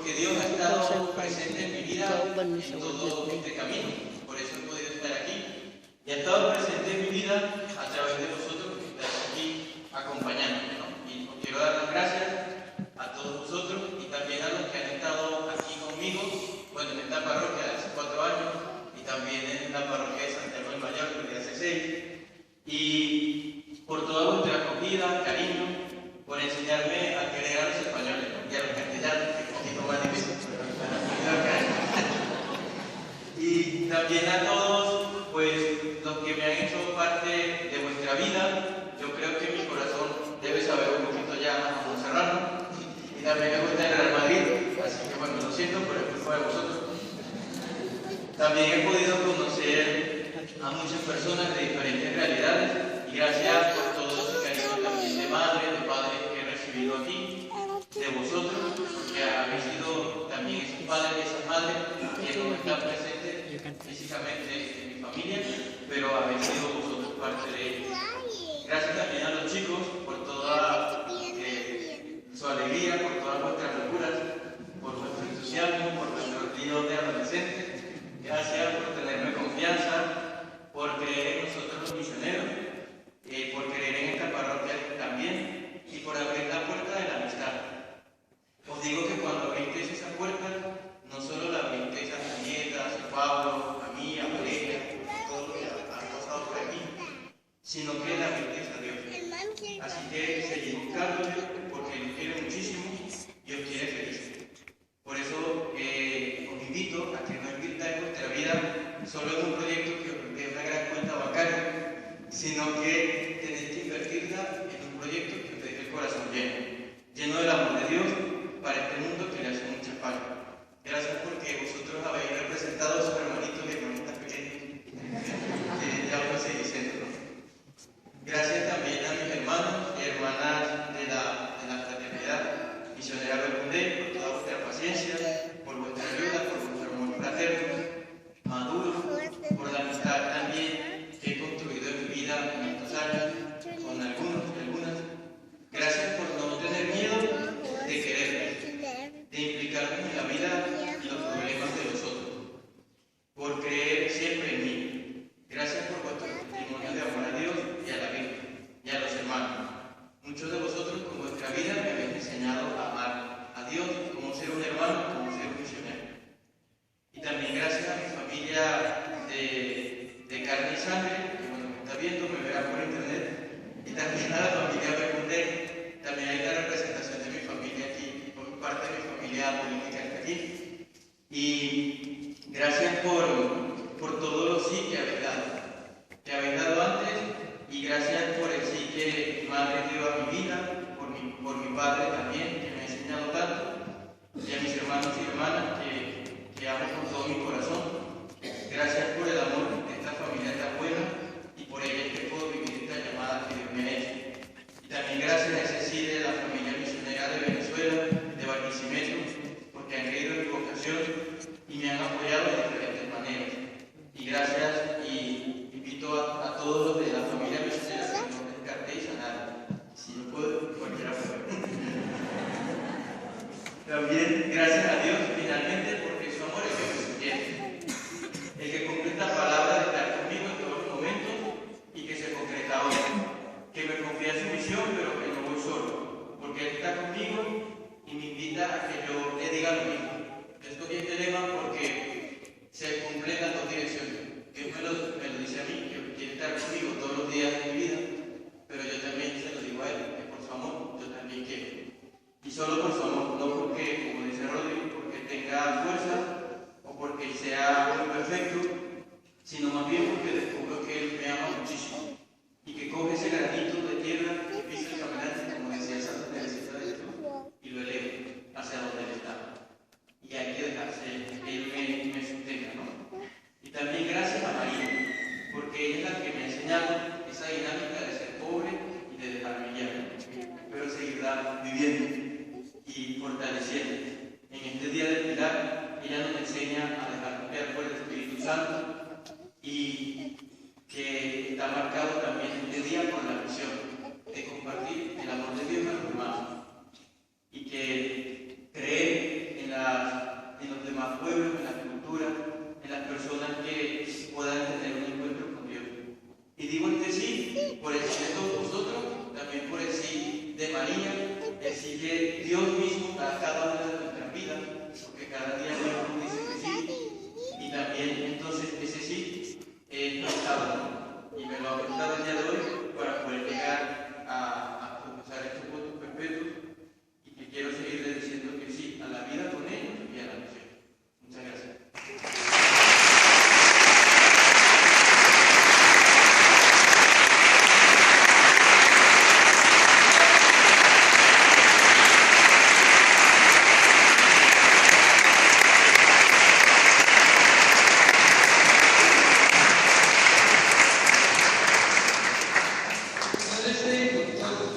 porque Dios ha estado presente en mi vida en todo este camino. Por eso he podido estar aquí. Y ha estado presente en mi vida a través de vosotros que estáis aquí acompañándome, ¿no? Y os quiero dar las gracias a todos vosotros y también a los que han estado aquí conmigo, bueno, en esta parroquia de hace 4 años y también en la parroquia de Santiago del Mayor desde hace 6. Y por toda vuestra acogida, cariño, por enseñarme a querer a los españoles, ¿no? Y a los castellanos, que es un poquito más difícil. Y también a todos, pues, los que me han hecho parte de vuestra vida. Yo creo que mi corazón debe saber un poquito ya a Monserrano. Y también me gusta el Real Madrid, así que bueno, lo siento por el culpa de vosotros. También he podido conocer a muchas personas de diferentes realidades y gracias por todo ese cariño también de madre, de padre que he recibido aquí, de vosotros, porque habéis sido también esos padres y esas madres que no están presentes físicamente en mi familia, pero habéis sido vosotros parte de ellos. Gracias también a los chicos por toda su alegría, por todas vuestras locuras, por vuestro entusiasmo, por vuestros líos de adolescentes. Gracias por tenerme confianza, por creer en nosotros los misioneros, por creer en esta parroquia también y por abrir la puerta de la amistad. Os digo que cuando abristeis esa puerta, no solo la abristeis a las nietas, a Pablo, a mí, a Valeria, a todos los que han pasado por aquí, sino que la abristeis a Dios. Así que seguid buscándole porque nos quiere muchísimo y os quiere felices. Por eso os invito a que no invirtáis vuestra vida solo en un proyecto que os dé una gran cuenta bancaria, sino que tenéis que invertirla en un proyecto que os deje el corazón lleno del amor de Dios para este mundo que le hace mucha falta. Gracias porque vosotros habéis representado a sus hermanitos y hermanitas pequeños, que ya os lo estoy diciendo, ¿no? Gracias también a mis hermanos y hermanas de la fraternidad misionera Belcundé por toda vuestra paciencia, por vuestra ayuda, por vuestro amor fraterno, maduro, por la amistad también que he construido en mi vida en estos años, con algunos y algunas. Gracias por no tener miedo de quererme, de implicarme en la vida y los problemas de los otros, por creer siempre en mí. Gracias por vuestro testimonio de amor a Dios y a la Virgen y a los hermanos. Muchos de vosotros con vuestra vida me habéis enseñado a amar a Dios como ser un hermano, como ser un misionero. Y también gracias a mi familia de carne y sangre, que bueno, me está viendo, me verá por internet, y también a la familia Belcundé. También hay una representación de mi familia aquí, por parte de mi familia política está aquí. Y gracias por todos los sí que habéis dado antes, y gracias por el sí que mi madre dio a mi vida, por mi padre también, que me ha enseñado tanto, y a mis hermanos y hermanas que amo con todo mi corazón. Gracias por el amor de esta familia tan buena y por ella es que puedo vivir esta llamada que Dios me ha hecho. Y también gracias a ese sí de la familia misionera de Venezuela, de Barquisimeto, porque han creído en mi vocación y me han apoyado de diferentes maneras. Y gracias y invito a todos los de la familia misionera que no descartéis a nadie. Si no puedo, cualquiera puede. También gracias a Dios finalmente porque su amor es el que me sostiene, el que cumple esta palabra de estar conmigo en todos los momentos y que se concreta hoy, que me confía en su misión pero que no voy solo, porque Él está conmigo y me invita a que yo le diga lo mismo. Yo escogí este lema porque se cumple en las dos direcciones. Dios me lo dice a mí, que quiere estar conmigo todos los días de mi vida, pero yo también se lo digo a Él, que por su amor yo también quiero. Y solo por su amor, no porque, como dice Rodrigo, porque tenga fuerza o porque sea muy perfecto, sino más bien porque descubro que Él me ama muchísimo y que coge ese granito de tierra que pisa el caminante, como decía Santa Teresita de Jesús, y lo eleva hacia donde Él está. Y hay que dejarse que Él me sostenga, ¿no? Y también gracias a María, porque ella es la que me ha enseñado esa dinámica de ser pobre y de dejarme guiar, pero seguirla viviendo y fortaleciendo. En este día del Pilar, ella nos enseña a dejarnos guiar por el Espíritu Santo y que está marcado también este día por la misión de compartir el amor de Dios a los hermanos y que creer en la Dios mismo